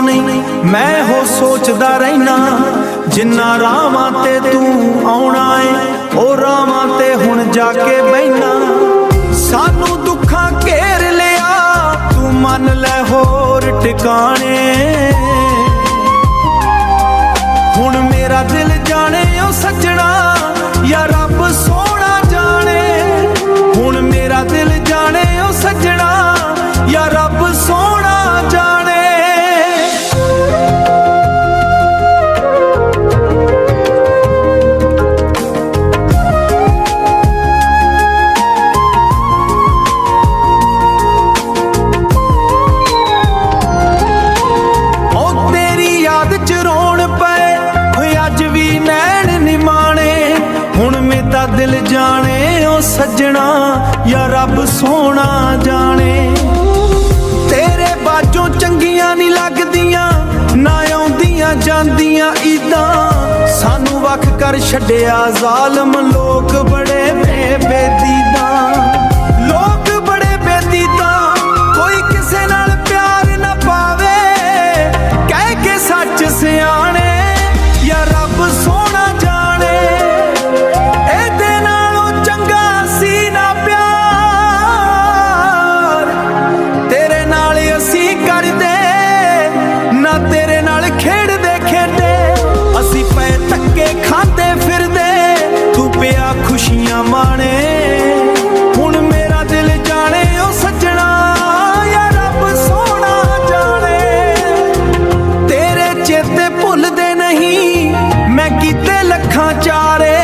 नहीं मैं हो सोचदा रहना जिन्ना रावां ते तू आउणा है ओ रावां ते हुण जाके बहना सानू दुखां घेर लिया तू मन लै होर ठिकाने हुण मेरा दिल जाने ओ सजना या रब सोना जाने हुण मेरा दिल जाने ओ सजना या रब सोना जाने दिल जाने ओ सजना या रब सोना जाने तेरे बाजों चंगियां नहीं लगदियां ना आउंदियां जांदियां ईदां सानू वख कर छड्डिया जालम लोग बड़े बेदीदा लोग बड़े बेदीदा कोई किसे नाल प्यार ना पावे कह के सच सियाने या रब सोना जाने तेरे नाल खेड़दे खेडे असी पै धक्के खाते फिरदे तू पिया खुशियां माणे हुण मेरा दिल जाने ओ सजना या रब सोना जाने तेरे चेते भुलदे नहीं मैं कीते लखां चारे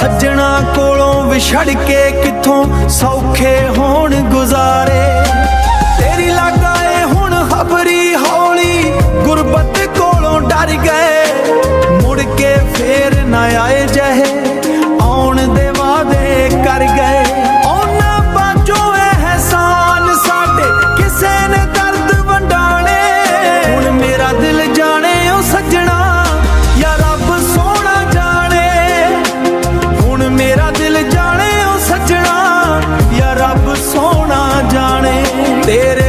सजना कोलों विछड़ के किथों सौखे होण गुजारे तेरी लागा ए हुण हबरी हौली गुरबत कोलों डर गए मुड़ के फेर ना आए जहे आउण दे वादे कर गए औना बाजों एहसान साडे किसे ने दर्द वंडाणे हुण मेरा दिल जाने ओ सजना या रब सोना जाने हुण मेरा दिल जाने ओ सजना या रब सोना जाने तेरे